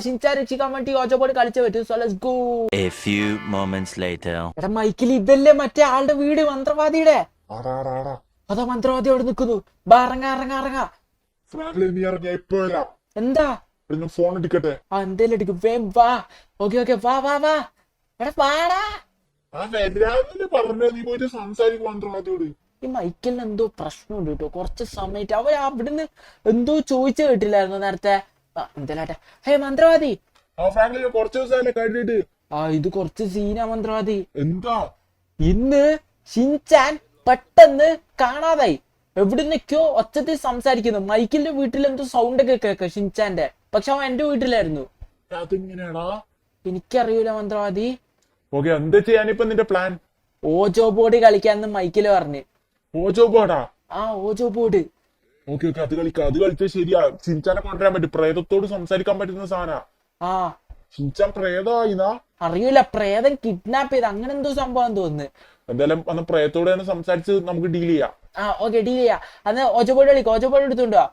ഷിൻചാൻ രക്ഷിക്കാൻ വേണ്ടി ഓജോ ബോർഡ് കളിച്ചേ പറ്റും. So let's go. A few moments later. എടാ മൈക്കിൽ ഇതല്ലേ മറ്റേ ആളുടെ വീട് മന്ത്രവാദിയുടെ? അതാ മന്ത്രവാദി അവിടെ നിൽക്കുന്നു. ഇറങ്ങാ. എന്താ ഫോൺ എടുക്കട്ടെ? എന്തേലും എടുക്കും. വേം വാ. ഓക്കെ വാ. എടാ വാടാ. മന്ത്രവാദിയോട് ഈ മൈക്കലിന് എന്തോ പ്രശ്നമുണ്ട് കേട്ടോ. കുറച്ച് സമയത്ത് അവൻ അവിടുന്ന് എന്തോ ചോദിച്ചു കേട്ടില്ലായിരുന്നു നേരത്തെ. എന്തേലാട്ടെ. ഹേ മന്ത്രവാദി. കുറച്ച് ദിവസമല്ലേ കഴിഞ്ഞിട്ട്? ഇത് കുറച്ച് സീനാ മന്ത്രവാദി. എന്താ? ഇന്ന് ഷിൻചാൻ പെട്ടെന്ന് കാണാതായി. എവിടുന്നൊക്കെയോ ഒച്ചത്തിൽ സംസാരിക്കുന്നു. മൈക്കിന്റെ വീട്ടിൽ എന്തോ സൗണ്ട് ഒക്കെ കേൾക്കാം ഷിൻചാന്റെ. പക്ഷെ അവൻ എന്റെ വീട്ടിലായിരുന്നു. അതെങ്ങനെയാടാ? എനിക്കറിയൂല മന്ത്രവാദി. ഓക്കെ എന്താ ചെയ്യാനിപ്പോ നിന്റെ പ്ലാൻ? ഓജോ ബോർഡ് കളിക്കാന്ന് മൈക്കില് പറഞ്ഞു. ഓജോ ബോർഡാ? ഓജോ ബോർഡ്. ഓക്കെ അത് കളിച്ചാൽ ശരിയാ. ഷിൻചാനെ കൊണ്ടുവരാൻ പറ്റും. പ്രേതത്തോട് സംസാരിക്കാൻ പറ്റുന്ന സാധന. ഷിൻചാൻ പ്രേതമായിന്നാ? അറിയൂല. പ്രേതം കിഡ്നാപ്പ് ചെയ്ത് അങ്ങനെ എന്തോ സംഭവം തോന്നുന്നു. എന്തായാലും അന്ന് പ്രേതത്തോട് തന്നെ സംസാരിച്ച് നമുക്ക് ഡീൽ ചെയ്യാം. ഓക്കെ ഡീൽ ചെയ്യാം. അന്ന് ഓജോ ബോർഡ് കളിക്കാം. ഓജോ ബോർഡ് എടുത്തോണ്ടോ?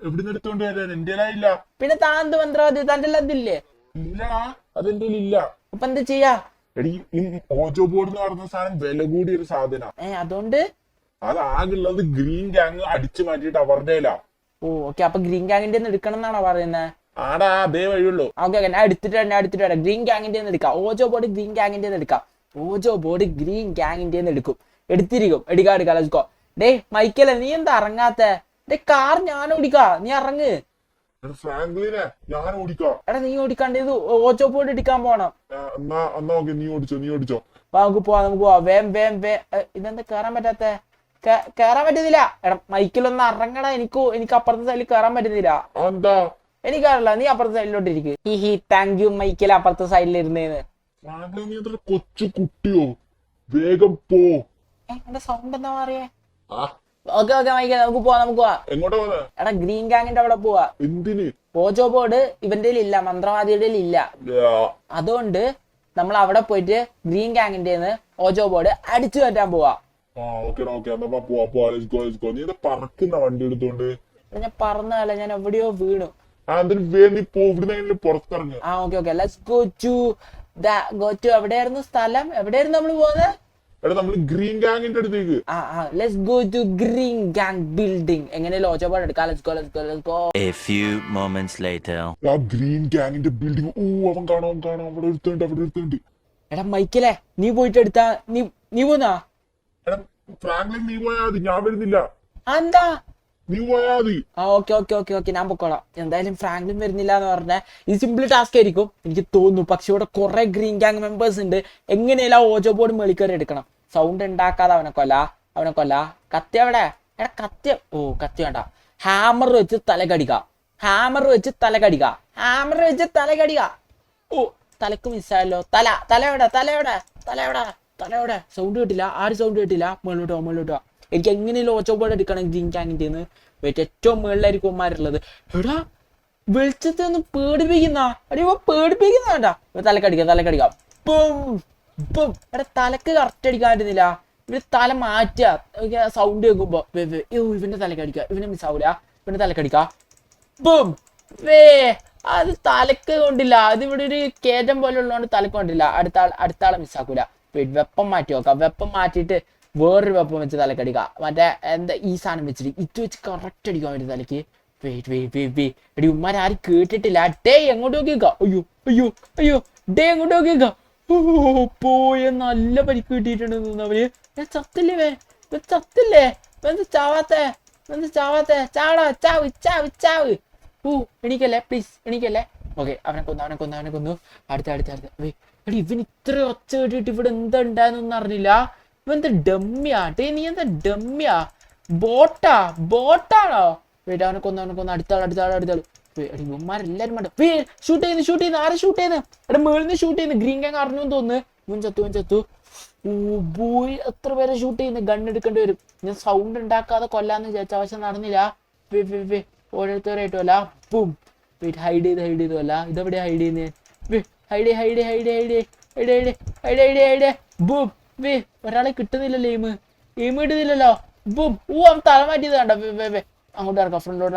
എവിടുന്ന് എടുത്തോണ്ട് വരാൻ? എന്റെ ഇല്ല. പിന്നെ താന്ത് മന്ത്രവാദി തന്റെ അതില്ലേ? ഇല്ലടാ അതെന്റെ ഇല്ല. അപ്പൊ എന്താ ചെയ്യാ? എടി ഈ ഓജോ ബോർഡ് എന്ന് പറയുന്ന സാധനം വില കൂടിയ ഒരു സാധന. അതുകൊണ്ട് അതാകുള്ളത് ഗ്രീൻ ഗാങ് അടിച്ചു മാറ്റിയിട്ട് അവരുടെ. ഓക്കെ അപ്പൊ ഗ്രീൻ ഗാങ്ങിന്റെ എടുക്കണം എന്നാണോ പറയുന്നത്? ആടാ അതേ വഴിയുള്ളൂ. ഓക്കെ ഞാൻ എടുത്തിട്ട് വരാം. ഗ്രീൻ ഗാങ്ങിന്റെ എടുക്കാം. ഓജോ ബോർഡ് ഗ്രീൻ ഗാങ്ങിന്റെ എടുക്കാം. ഓജോ ബോർഡ് ഗ്രീൻ ഗാങ്ങിന്റെ എടുക്കും. എടുത്തിരിക്കും. എടുക്കാം. Let's go. ഡേ മൈക്കല്ലേ നീ എന്താ ഇറങ്ങാത്ത? ഡേ കാർ ഞാൻ ഓടിക്കാ. നീ ഇറങ്ങ്. എടാ നീ ഓടിക്കാണ്ട് ഇത് ഓജോ ബോർഡ് എടുക്കാൻ പോണം. നീ ഓടിച്ചോ. നമുക്ക് പോവാ. വേം ഇതെന്താ കേറാൻ പറ്റാത്ത? കേറാൻ പറ്റുന്നില്ല. എടാ മൈക്കിലൊന്ന് ഇറങ്ങടാ. എനിക്ക് അപ്പുറത്തെ സൈഡിൽ കേറാൻ പറ്റുന്നില്ല. എനിക്കറിയില്ല. നീ അപ്പുറത്തെ സൈഡിലോട്ട് ഇരിക്കും. താങ്ക് യു മൈക്കിൽ അപ്പുറത്തെ സൈഡിൽ ഇരുന്നേന്ന്. കൊച്ചു കുട്ടിയോ? വേഗം പോ. എന്റെ സൗണ്ട് എന്താ പറയാ? ഓക്കെ മൈക്കിൽ നമുക്ക് പോവാ. എങ്ങോട്ടാ പോവാ? എടാ ഗ്രീൻ ഗാങ്ങിന്റെ അവിടെ പോവാ. എന്തിന്? ഓജോ ബോർഡ് ഇവന്റെ ഇല്ല, മന്ത്രവാദിയുടെ ഇല്ല. അതുകൊണ്ട് നമ്മൾ അവിടെ പോയിട്ട് ഗ്രീൻ ഗാങ്ങിന്റെ ഓജോ ബോർഡ് അടിച്ചു മാറ്റാൻ പോവാ. വണ്ടി എടുത്തോണ്ട് ഞാൻ പറഞ്ഞതല്ല, ഞാൻ എവിടെയോ വീണു. പുറത്തിറങ്ങി. ഓക്കെ ലെറ്റ്സ് ഗോ ടു എവിടെയായിരുന്നു സ്ഥലം? എവിടെയായിരുന്നു നമ്മള് പോകുന്നത്? എടാ നമ്മള് ഗ്രീൻ ഗാങ്ങിന്റെ അടുത്തേക്ക്. Let's go to green gang building. എങ്ങനെ ഓജോബോർഡ് എടുക്കാം? Let's go. A few moments later. ആ ഗ്രീൻ ഗാങ്ങിന്റെ ബിൽഡിംഗ്. അവൻ കാണാം അവിടെ ഒരുത്തുണ്ട്. എടാ മൈക്കിലെ, നീ പോയിട്ട് എടുത്താ. നീ പോന്നാ? എടാ ഫ്രാങ്ക്ലിൻ നീ പോയാ മതി, ഞാൻ വരുന്നില്ല. എന്താ? നീ പോയാ മതി. ഓക്കെ ഞാൻ പൊക്കോളാം. എന്തായാലും ഫ്രാങ്ക്ലിൻ വരുന്നില്ല എന്ന് പറഞ്ഞാൽ ഇത് സിമ്പിൾ ടാസ്ക് ആയിരിക്കും എനിക്ക് തോന്നുന്നു. പക്ഷെ ഇവിടെ കുറെ ഗ്രീൻ ഗാങ് മെമ്പേഴ്സ് ഉണ്ട്. എങ്ങനെയല്ല ഓജോ ബോർഡ് മേളിക്കറി എടുക്കണം. സൗണ്ട് ഉണ്ടാക്കാതെ അവനെ കൊല്ല. കത്തി എവിടെ? എടാ കത്തി വേണ്ട. ഹാമർ വെച്ച് തലകടിക. തലക്ക് മിസ്സായല്ലോ. തല എവിടെ? സൗണ്ട് കേട്ടില്ല. ആരും സൗണ്ട് കേട്ടില്ല. മുകളിലോട്ടോ. എനിക്ക് എങ്ങനെയല്ലോ ഓജോ ബോർഡ് എടുക്കണം ഗ്രീൻ ഗാങ്ങിന്റെ ഏറ്റവും മുകളിലായിരിക്കും ഉമ്മാരുള്ളത്. എടാ വെളിച്ചത്തെ ഒന്ന് പേടിപ്പിക്കുന്ന തലക്കടിക്കാം. എടാ തലക്ക് കറക്റ്റ് അടിക്കാൻ പറ്റുന്നില്ല. ഇവര് തല മാറ്റുക സൗണ്ട് കേൾക്കുമ്പോ. ഇവന്റെ തലക്കടിക്കുക. ഇവനെ മിസ്സാവൂല. ഇവന്റെ തലക്കടിക്കാം. അത് തലക്ക് കൊണ്ടില്ല. അത് ഇവിടെ ഒരു കേറ്റം പോലെ ഉള്ളതുകൊണ്ട് തലക്ക് കൊണ്ടില്ല. അടുത്ത ആളെ മിസ്സാക്കൂല. വെപ്പം മാറ്റി നോക്കാം. വെപ്പം മാറ്റിയിട്ട് വേറൊരു വെപ്പം വെച്ച് തലക്കടിക്കുക. മറ്റേ എന്താ ഈ സാധനം വെച്ചിട്ട് ഇത് വെച്ച് കറക്റ്റ് അടിക്കാൻ പറ്റും തലക്ക്. എടി ഉമ്മാരും കേട്ടിട്ടില്ല. ഡേ എങ്ങോട്ട് നോക്കിയേക്കാം. അയ്യോ ഡേ എങ്ങോട്ട് നോക്കിയേക്കാം. പോയ നല്ല പരിക്ക് കിട്ടിയിട്ടുണ്ട് അവര്. ചത്തില്ലേ? ചാവാത്തെ ചാവ്. എണീക്കല്ലേ പ്ലീസ്, എണീക്കല്ലേ. ഓക്കെ, അവനെ കൊന്നു. അടുത്ത എടി ഇവൻ ഇത്ര ഒച്ച കേട്ടിട്ട് ഇവിടെ എന്താ ഉണ്ടായെന്നൊന്നും അറിഞ്ഞില്ല. ഇവൻ എന്താ ഡമ്മിയാ? നീ എന്താ ഡമ്മിയാ? ബോട്ടാണോ? അവനെ കൊന്നു. അടുത്താൾ. ഇവന്മാരെല്ലാരും ഷൂട്ട് ചെയ്യുന്നു. ആരെ ഷൂട്ട് ചെയ്യുന്നു? എടാ മേളിന്ന് ഷൂട്ട് ചെയ്യുന്നു. ഗ്രീൻ ഗാങ് അറിഞ്ഞു തോന്നുന്നു. ഇവൻ ചത്തു. ബോയ് എത്ര പേരെ ഷൂട്ട് ചെയ്യുന്നു. ഗണ്ണ് എടുക്കേണ്ടി വരും. ഞാൻ സൗണ്ട് ഉണ്ടാക്കാതെ കൊല്ലാന്ന് വിചാരിച്ച, പക്ഷെ നടന്നില്ല. ഓരോരുത്തരായിട്ടുമല്ല. ഹൈഡ് ചെയ്ത് കൊല്ല. ഇതെവിടെ ഹൈഡ് ചെയ്യുന്നത്? ഹൈഡ്. ഒരാളെ കിട്ടുന്നില്ലല്ലോ. എയിം ഇടുന്നില്ലല്ലോ. അവൻ തല മാറ്റിയത് കണ്ട. അങ്ങോട്ട് ഇറക്കാം. ഫ്രണ്ടിലോട്ട്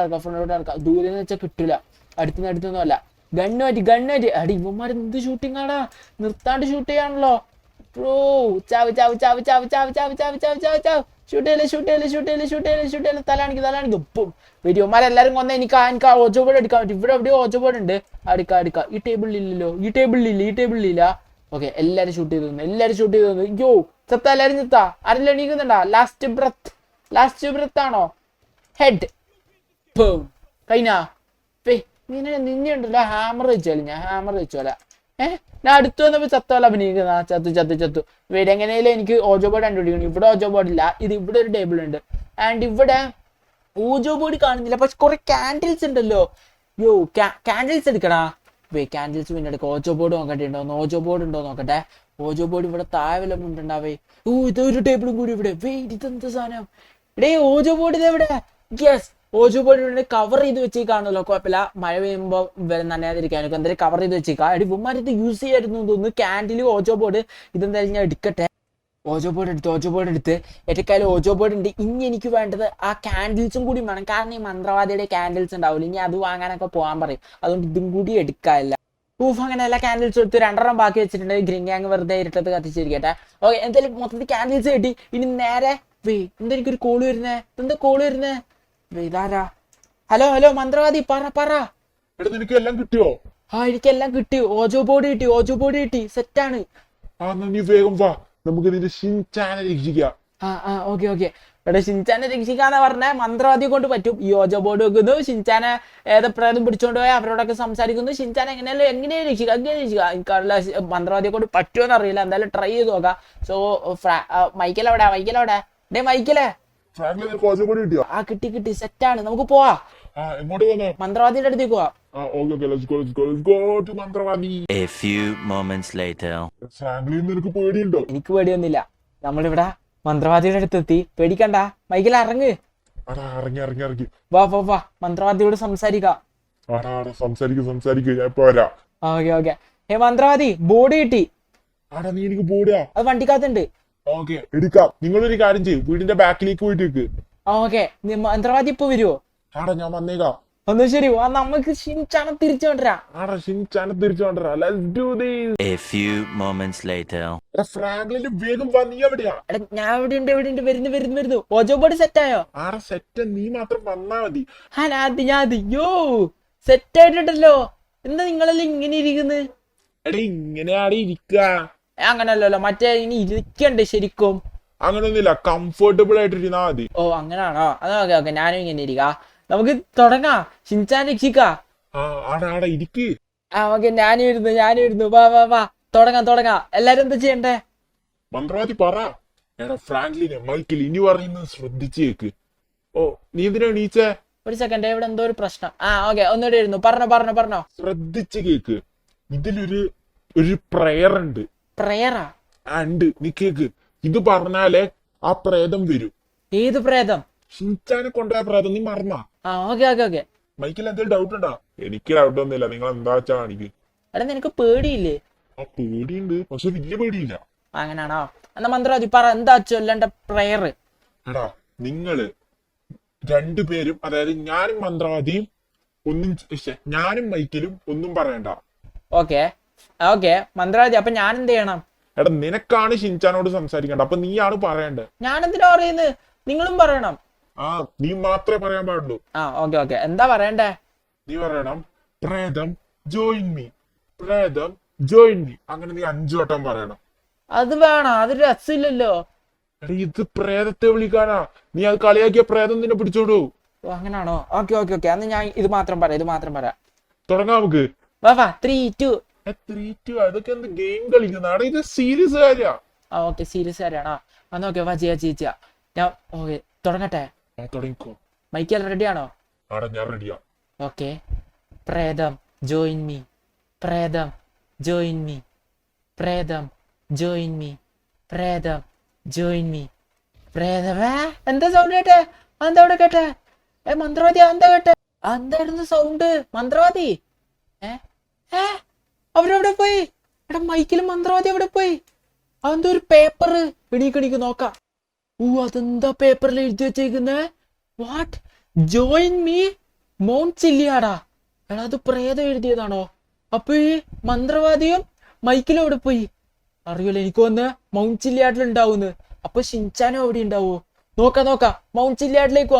ഇറക്കാം. ദൂരെ നിന്ന് വെച്ചാൽ കിട്ടില്ല. അടുത്തൊന്നും അല്ല. ഗണ്ണ് അടി. ഇവന്മാർ എന്ത് ഷൂട്ടിംഗ് ആടാ? നിർത്താണ്ട് ഷൂട്ട് ചെയ്യാണല്ലോ. ചാവ്. ഷൂട്ട് തലാണിക്കും. ഇവന്മാരെല്ലാരും കൊന്ന എനിക്ക് ഓജോ ബോർഡ് എടുക്കാൻ പറ്റും. ഇവിടെ എവിടെയോ ഓജോ ബോർഡ് ഉണ്ട്. അടുക്ക. ഈ ടേബിളിലില്ല. ഓക്കെ, എല്ലാരും ഷൂട്ട് ചെയ്തു. അയ്യോ ചത്ത. എല്ലാരും ചത്ത. ആരെല്ലാം എണീക്കുന്നുണ്ടാ? ലാസ്റ്റ് ബ്രത്ത് ആണോ? ഹെഡ് കഴിഞ്ഞാ. നിന്നുണ്ടല്ലോ. ഹാമർ വെച്ചോല. ഞാൻ അടുത്ത് വന്നപ്പോ ചത്തോല അഭിനയിക്കുന്ന. ചത്തു. എങ്ങനെയാലും എനിക്ക് ഓജോ ബോർഡ് കണ്ടുപിടിക്കണം. ഇവിടെ ഓജോ ബോർഡ് ഇല്ല. ഇവിടെ ഒരു ടേബിൾ ഉണ്ട്. ആൻഡ് ഇവിടെ ഓജോ ബോർഡ് കാണുന്നില്ല. പക്ഷെ കുറെ കാൻഡിൽസ് ഉണ്ടല്ലോ. കാൻഡിൽസ് എടുക്കടാ. ക്യാൻഡിൽസ് പിന്നെ എടുക്കാം. ഓജോ ബോർഡ് നോക്കട്ടെ. ഓജോ ബോർഡ് ഇവിടെ താഴെ വല്ലതും ഉണ്ടുണ്ടാവേ. ഇതൊരു ടേബിളും കൂടി ഇവിടെ. ഇതെന്ത് സാധനം? ഓജോ ബോർഡ് ഇതെവിടെ? യെസ്, ഓജോ ബോർഡ് കവർ ചെയ്ത് വെച്ചേക്കാണല്ലോ. കുഴപ്പമില്ല. മഴ പെയ്യുമ്പോ നനയാതിരിക്കാനൊക്കെ എന്തായാലും കവർ ചെയ്ത് വെച്ചേക്കാം. ഇവന്മാർ ഇത് യൂസ് ചെയ്യായിരുന്നു തോന്നുന്നു. ക്യാൻഡിൽ ഓജോ ബോർഡ്. ഇതെന്തായാലും ഞാൻ എടുക്കട്ടെ. ഓജോ ബോർഡ് എടുത്ത് ഏറ്റക്കാലം ഓജോ ബോർഡ് ഉണ്ട്. ഇനി എനിക്ക് വേണ്ടത് ആ കാൻഡിൽസും കൂടി വേണം. കാരണം ഈ മന്ത്രവാദിയുടെ കാൻഡിൽസ് ഉണ്ടാവില്ല. ഇനി അത് വാങ്ങാനൊക്കെ പോകാൻ പറയും. അതുകൊണ്ട് ഇതും കൂടി എടുക്കാനില്ല. അങ്ങനെ എല്ലാ കാൻഡിൽസ് എടുത്ത് 2 ബാക്കി വെച്ചിട്ടുണ്ട്. ഗ്രീൻ ഗാങ് വെറുതെ ഇരുട്ടത്ത് കത്തിച്ചിരിക്കട്ടെ. ഓക്കെ, എന്തായാലും മൊത്തത്തിൽ കാൻഡിൽസ് കിട്ടി. ഇനി നേരെ എന്താ എനിക്കൊരു കോള് വരുന്നേ? എന്താ കോള് വരുന്നേ? ഇതാരാ? ഹലോ മന്ത്രവാദി, പറ. നിനക്ക് എല്ലാം കിട്ടിയോ? എനിക്കെല്ലാം കിട്ടി. ഓജോ ബോർഡ് കിട്ടി. സെറ്റാണ്. നീ വേഗം വാ, നമുക്ക് നിന്റെ ഷിൻചാനെ രക്ഷിക്കാം. ഓക്കെ. ഇവിടെ ഷിൻചാനെ രക്ഷിക്കാന്ന് പറഞ്ഞാൽ മന്ത്രവാദിയെ കൊണ്ട് പറ്റും. ഈ ഓജോ ബോർഡ് വെക്കുന്നു. ഷിൻചാനെ ഏതപ്രേതം പിടിച്ചോണ്ട് പോയി അവരോടൊക്കെ സംസാരിക്കുന്നു. ഷിൻചാനെ എങ്ങനെ രക്ഷിക്കാം? എനിക്കറിയില്ല മന്ത്രവാദിയെ കൊണ്ട് പറ്റുമോന്ന് അറിയില്ല. എന്തായാലും ട്രൈ ചെയ്ത് നോക്കാം. സോ മൈക്കലെവിടെ? മൈക്കലേ, കിട്ടി. സെറ്റാണ്. നമുക്ക് പോവാ. മന്ത്രവാദിയുടെ അടുത്തേക്ക് പോവാ. A few moments later. എനിക്ക് പേടിയൊന്നുമില്ല. നമ്മളിവിടെ മന്ത്രവാദിയുടെ അടുത്തെത്തി. പേടിക്കണ്ട. മൈക്കിൽ ഇറങ്ങ്. വാ. മന്ത്രവാദിയോട് സംസാരിക്കാം. ഓക്കെ. മന്ത്രവാദി, ബോർഡ് കിട്ടി. അത് വണ്ടിക്കകത്തുണ്ട്. എടുക്കാം. നിങ്ങളൊരു കാര്യം ചെയ്യും, വീടിന്റെ ബാക്കിലേക്ക് പോയിട്ട് വെക്ക്. ഓക്കെ. മന്ത്രവാദി ഇപ്പൊ വരുവോ? ഞാൻ വന്നേക്കാം. ഒന്ന് ശരി വാ, നമുക്ക് ഷിൻചാനെ തിരിച്ചു കൊണ്ടുവരാം. ആടാ ഷിൻചാനെ തിരിച്ചു കൊണ്ടുവരാ. Let's do this. A few moments later. എടാ ഫ്രാങ്ക്ലിന് വേഗം വാ, നീ എവിടെയാ? എടാ ഞാൻ എവിടെ ഉണ്ട് വരുന്നു. ഓജോ ബോർഡ് സെറ്റായോ? ആടാ സെറ്റ്, നീ മാത്രം വന്നാ മതി. യോ സെറ്റ് ആയിട്ടുണ്ടല്ലോ. എന്താ നിങ്ങളെല്ലാം ഇങ്ങനെ ഇരിക്കുന്നത്? എടാ ഇങ്ങനെയാണ് ഇരിക്ക. അങ്ങനല്ലല്ലോ, മറ്റേ ഇനി ഇരിക്കണ്ടേ ശരിക്കും? അങ്ങനൊന്നുമില്ല, കംഫർട്ടബിൾ ആയിട്ട് ഇരുന്നാ മതി. ഓ അങ്ങനാണോ? അത് ഓക്കെ ഞാനും ഇങ്ങനെ ഇരിക്കാം. നമുക്ക് തുടങ്ങാം. ഷിൻചാൻ രക്ഷിക്കാ. ആടാ ഇരിക്ക്. ഓക്കെ ഞാനും ഇരുന്നു. വാ തുടങ്ങാം. എല്ലാരും എന്താ ചെയ്യണ്ടേ? മന്ത്രവാദി പറ. എടാ ഫ്രാങ്ക്ലിനെ മൈക്കിൽ ഇനി പറയുന്നത് ശ്രദ്ധിച്ചു കേക്ക്. ഓ നീ എന്തിനാ എണീച്ചേ? ഒരു സെക്കൻഡ്, ഇവിടെ എന്തോ ഒരു പ്രശ്നം. ഓക്കെ ഒന്നുകൂടെ ഇരുന്നു. പറഞ്ഞോ. ശ്രദ്ധിച്ചു കേക്ക്. ഇതിലൊരു പ്രയർ ഉണ്ട്. പ്രയറാ? ഉണ്ട്, നീ കേക്ക്. ഇത് പറഞ്ഞാലേ ആ പ്രേതം വരും. ഏത് പ്രേതം? ഷിൻചാനെ കൊണ്ടുപോയ പ്രേതം, നീ മറന്നാ? ഓക്കെ മൈക്കിൽ എന്തെങ്കിലും ഡൗട്ട് ഉണ്ടോ? എനിക്ക് ഡൗട്ട് ഒന്നുമില്ല, നിങ്ങൾ എന്താ വെച്ചാ കാണിക്ക്. എടാ നിനക്ക് പേടിയില്ലേ? പേടിയുണ്ട്, പക്ഷെ വലിയ പേടിയില്ല. അങ്ങനാണോ? എന്നാ മന്ത്രവാദി പറ, എന്താ ചൊല്ലണ്ട പ്രയർ? എടാ നിങ്ങള് രണ്ടുപേരും, അതായത് ഞാനും മന്ത്രവാദിയും ഞാനും മൈക്കിലും ഒന്നും പറയണ്ട. ഓക്കെ മന്ത്രവാദി, അപ്പൊ ഞാൻ എന്ത് ചെയ്യണം? എടാ നിനക്കാണ് ഷിൻചാനോട് സംസാരിക്കേണ്ട, അപ്പൊ നീയാണ് പറയണ്ടേ. ഞാൻ എന്തിനാ പറയുന്നത്? നിങ്ങളും പറയണം. നീ മാത്രമേ പറയാൻ പാടുള്ളൂ. ഓക്കെ എന്താ പറയണ്ടേ? നീ പറയണം പ്രേതം ജോയിൻ മീ, അങ്ങനെ നീ 5 വട്ടം പറയണം. അത് വേണം, അതൊരു രസമില്ലല്ലോ. എടാ ഇത് പ്രേതത്തെ വിളിക്കാനാ, നീ അത് കളിയാക്കിയ പ്രേതം നിന്നെ പിടിച്ചോടൂ. അങ്ങനാണോ? ഓക്കെ അന്ന് ഞാൻ ഇത് മാത്രം പറയാം. തുടങ്ങാം നമുക്ക്. വാ 3, 2. 3, 2 അതൊക്കെ എന്ത് ഗെയിം കളിക്കുന്ന? ഇത് സീരിയസ് കാര്യ. ഓക്കെ സീരിയസ് കാര്യമാണോ? ഓക്കെ വാ ചെയ്യാ. ഞാൻ ഓക്കെ തുടങ്ങട്ടെ. തുടങ്ങിക്കോ. മൈക്കൽ റെഡിയാണോ? ആടാ ഞാൻ റെഡിയാ. ഓക്കെ. പ്രേതം ജോയിൻ മീ. എന്താ സൗണ്ട് കേട്ടെ? എന്താ അവിടെ കേട്ടെ? മന്ത്രവാദി എന്താ കേട്ടെ? എന്തായിരുന്നു സൗണ്ട്? മന്ത്രവാദി അവരെവിടെ പോയി? എടാ മൈക്കിലും മന്ത്രവാദി എവിടെ പോയി? അതെന്തോ ഒരു പേപ്പർ. എണീക്ക് നോക്കാം. അതെന്താ പേപ്പറിൽ എഴുതി വെച്ചേക്കുന്നേ? വാട്ട്? ജോയിൻ മീ മൗണ്ട് ചില്ലിയാടാ. എടാ അത് പ്രേതം എഴുതിയതാണോ? അപ്പൊ ഈ മന്ത്രവാദിയും മൈക്കിലും എവിടെ പോയി? അറിയൂല, എനിക്ക് വന്ന് മൗണ്ട് ചില്ലിയാട്ടിലുണ്ടാവുന്ന്. അപ്പൊ ഷിൻചാനും അവിടെ ഉണ്ടാവോ? നോക്കാം. മൗണ്ട് ചില്ലിയാട്ടിലേക്ക്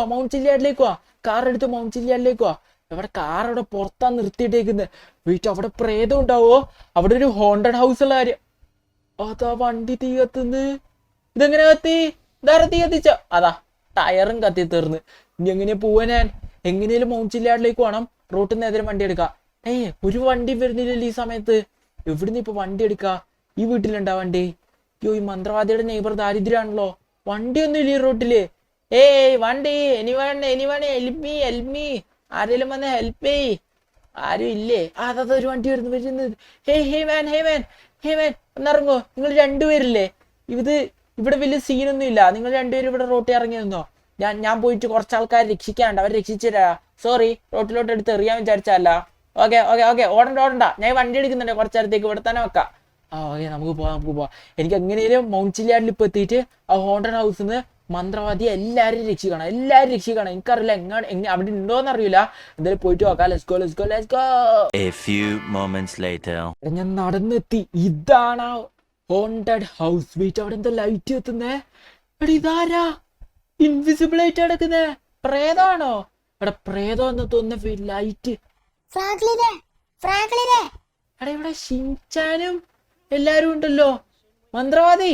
വാ. കാർ എടുത്ത് മൗണ്ട് ചില്ലിയാട്ടിലേക്ക് വാ. എവിടെ? കാർ അവിടെ പുറത്താ നിർത്തിയിട്ടേക്കുന്നത്. വീട്ടിൽ അവിടെ പ്രേതം ഉണ്ടാവോ? അവിടെ ഒരു ഹോണ്ടഡ് ഹൗസ് ഉള്ള കാര്യം. അതാ വണ്ടി തീ കത്തുന്ന്. ഇതെങ്ങനെ കത്തി? ഇതാരാ തീ കത്തിച്ച? അതാ ടയറും കത്തി തീർന്ന്. ഇനി എങ്ങനെയാ പോവാ ഞാൻ? എങ്ങനെയാലും മൗണ്ട് ചില്ലിയാട്ടിലേക്ക് വേണം. റോട്ടിൽ നിന്ന് ഏതൊരു വണ്ടി എടുക്കാം. ഒരു വണ്ടി വരുന്നില്ലല്ലോ ഈ സമയത്ത്. എവിടുന്ന് ഇപ്പൊ വണ്ടി എടുക്കാ? ഈ വീട്ടിലുണ്ടാ വണ്ടി? ഈ മന്ത്രവാദിയുടെ നെയ്ബർ ദാരിദ്ര്യാണല്ലോ. വണ്ടിയൊന്നും ഇല്ല ഈ റോട്ടില്. വണ്ടി എനിവൺ ഹെൽപ്പ് മീ. ആരെങ്കിലും വന്ന് ഹെൽപ്പ് ചെയ്. ആരും ഇല്ലേ? അതൊരു വണ്ടി വരുന്നത്. ഹേ മാൻ ഒന്നിറങ്ങോ. നിങ്ങൾ രണ്ടുപേരില്ലേ? ഇവിടെ വലിയ സീനൊന്നും ഇല്ല. നിങ്ങൾ രണ്ടുപേരും ഇവിടെ റോട്ടിൽ ഇറങ്ങി നിന്നോ. ഞാൻ പോയിട്ട് കുറച്ച് ആൾക്കാർ രക്ഷിക്കാണ്ട്. അവർ രക്ഷിച്ചിരാ. സോറി, റോട്ടിലോട്ട് എടുത്ത് എറിയാൻ വിചാരിച്ചല്ല. ഓക്കെ ഓടണ്ട. ഞാൻ വണ്ടി എടുക്കുന്നുണ്ട് കുറച്ച് നേരത്തേക്ക്. ഇവിടെ തന്നെ വെക്കാം. ഓക്കെ നമുക്ക് പോവാം. എനിക്ക് എങ്ങനെയും മൗണ്ട് ചില്ലിയാട്ടിൽ ഇപ്പൊ എത്തിയിട്ട് ആ ഹോണ്ടഡ് ഹൗസിൽ നിന്ന് മന്ത്രവാദി എല്ലാരും രക്ഷിക്കണം. എനിക്കറിയില്ല അവിടെ ഉണ്ടോന്ന് അറിയില്ല. എന്തായാലും പോയിട്ട് നോക്കാം. Let's go. A few moments later. ഞാൻ നടന്നെത്തി. ഇതാണ് ഹോണ്ടഡ് ഹൗസ്. വെയിറ്റ്, അവിടെ എന്താ ലൈറ്റ് എത്തുന്നേ? എടാ ഇതാരാ ഇൻവിസിബിൾ ആയിട്ട് കിടക്കുന്നേ? പ്രേതാണോ? എടാ പ്രേതം എന്ന് തോന്നുന്ന ലൈറ്റ്. എടാ ഇവിടെ ഷിൻചാനും എല്ലാരും ഉണ്ടല്ലോ. മന്ത്രവാദി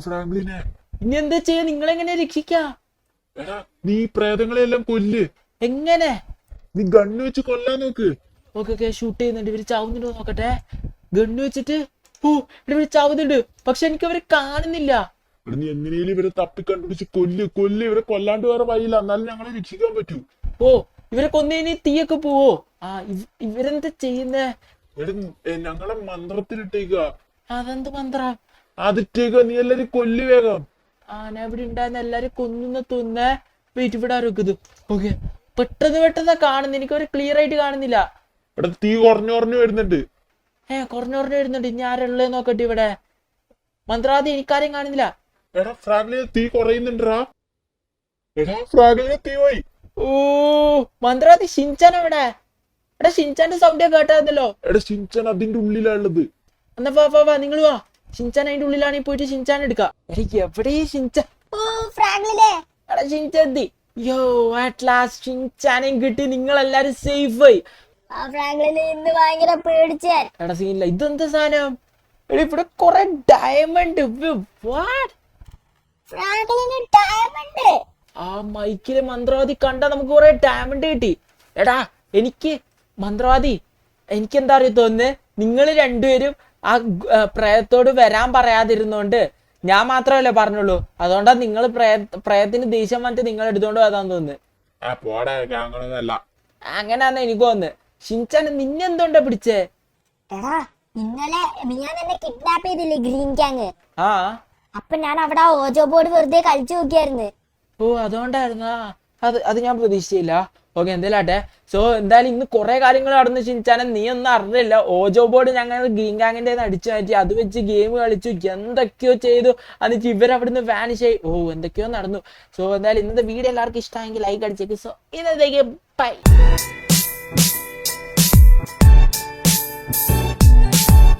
ഫ്രാങ്ക്ലിനെ ഇനി എന്താ ചെയ്യാ? നിങ്ങളെങ്ങനെ രക്ഷിക്കാ? എടാ നീ പ്രേതങ്ങളെല്ലാം കൊല്ല്. എങ്ങനെ? നീ ഗണ്ണ് വെച്ച് കൊല്ലാൻ നോക്ക്. ഓക്കെ ഷൂട്ട് ചെയ്യുന്നുണ്ട്. ഇവര് ചാവുന്നുണ്ടോ നോക്കട്ടെ. ഗണ്ണ് വെച്ചിട്ട് ഇവര് ചാവുന്നുണ്ട്. പക്ഷെ എനിക്ക് അവരെ കാണുന്നില്ല. നീ എങ്ങനെയും ഇവരെ തപ്പിക്കണ്ടുപിടിച്ച് കൊല്ല്. ഇവരെ കൊല്ലാണ്ട് വേറെ വഴിയില്ല. എന്നാലും ഞങ്ങളെ രക്ഷിക്കാൻ പറ്റൂ. ഇവരെ കൊന്നേനി തീയൊക്കെ പോവോ? ഇവരെന്താ ചെയ്യുന്നേ? ഞങ്ങളെ മന്ത്രത്തിലിട്ടേക്ക. അതെന്ത് മന്ത്രം? അതിട്ടേക്ക. നീ എല്ലാരും കൊല്ലു വേഗം. ഞാൻ ഇവിടെ ഉണ്ടായിരുന്ന എല്ലാരും കൊന്നു തോന്നേ. വെയിറ്റ്, ഇവിടെ ആരോഗ്യത്. ഓക്കെ പെട്ടെന്ന് കാണുന്നു. എനിക്കൊരു ക്ലിയർ ആയിട്ട് കാണുന്നില്ല. ഇവിടെ തീ കുറഞ്ഞു വരുന്നുണ്ട്. കുറഞ്ഞു വരുന്നുണ്ട്. ഇനി ആരുള്ളേ നോക്കട്ടെ. ഇവിടെ മന്ത്രവാദി എനിക്കാരെയും കാണുന്നില്ല. എടാ ഫ്രാങ്ക്ലിന് തീ കുറയുന്നുണ്ടാ. എടാ ഫ്രാങ്ക്ലിന് തീ പോയി. ഓ മന്ത്രവാദി ഷിൻചാൻ എവിടെ? എടാ ഷിൻചാന്റെ സൗണ്ട് കേട്ടായിരുന്നല്ലോ. എടാ ഷിൻചാൻ അതിന്റെ ഉള്ളിലാണുള്ളത്. എന്നാ വാ നിങ്ങൾ വാ. ഷിൻചാൻ അതിന്റെ ഉള്ളിലാണെങ്കിൽ പോയിട്ട് ഷിൻചാൻ എടുക്കാം. എടാ എവിടെ ഷിൻചാൻ? ഓ ഫ്രാങ്ക്ലിനെ എടാ ഷിൻചാൻ എത്തി. യോ അറ്റ് ലാസ്റ്റ് ഷിൻചാനെയും കിട്ടി. നിങ്ങളെല്ലാരും സേഫ് ആയി. ആ ഫ്രാങ്ക്ലിനെ ഇന്ന് ഭയങ്കര പേടിച്ചാൻ. എടാ സീനില്ല. ഇതെന്താ സാധനം? എടാ ഇവിടെ കൊറേ ഡയമണ്ട്. വാട്ട്? Franklin diamond. ആ മൈക്കില് മന്ത്രവാദി കണ്ടാ നമുക്ക് കുറെ ഡയമണ്ട് കിട്ടി. എടാ എനിക്ക് മന്ത്രവാദി എനിക്കെന്താ അറിയ തോന്നുന്നത്, നിങ്ങൾ രണ്ടുപേരും ആ പ്രേതത്തോട് വരാൻ പറയാതിരുന്നോണ്ട് ഞാൻ മാത്രമല്ലേ പറഞ്ഞുള്ളൂ. അതുകൊണ്ടാ നിങ്ങൾ പ്രേതത്തിന് ദേഷ്യം വന്നിട്ട് നിങ്ങൾ എടുത്തോണ്ട് പോയതാന്ന് തോന്നുന്നു. പോടാ ഞങ്ങളൊന്നല്ല. അങ്ങനെയാന്ന് എനിക്ക് തോന്നുന്നത്. ഷിൻചാൻ നിന്നെ എന്തുകൊണ്ടാ പിടിച്ചേ? എടാ ഇന്നലെ ഞാൻ എന്നെ കിഡ്നാപ്പ് ചെയ്തില്ലേ ഗ്രീൻ ഗ്യാങ്. ആ അപ്പൊ ഞാൻ അവിടെ ഓജോ ബോർഡ് വെറുതെ കളിച്ചു നോക്കിയായിരുന്നു. ഓ അതുകൊണ്ടായിരുന്നാ? അത് ഞാൻ പ്രതീക്ഷിച്ചില്ല. ഓക്കെ എന്തായാലും. സോ എന്തായാലും ഇന്ന് കുറെ കാര്യങ്ങൾ നടന്നു ഷിൻചാനെ, നീ ഒന്നും അറിഞ്ഞില്ല. ഓജോ ബോർഡ് ഞങ്ങൾ ഗ്രീൻ ഗാങ്ങിന്റെ അടിച്ചു മാറ്റി, അത് വെച്ച് ഗെയിം കളിച്ചു, എന്തൊക്കെയോ ചെയ്തു. എന്നിട്ട് ഇവരവിടുന്ന് വാനിഷ് ആയി. ഓ എന്തൊക്കെയോ നടന്നു. സോ എന്തായാലും ഇന്നത്തെ വീഡിയോ എല്ലാവർക്കും ഇഷ്ടമായെങ്കിൽ ലൈക്ക് അടിച്ചേക്ക്. സോ ഇന്നത്തേക്ക് ബൈ.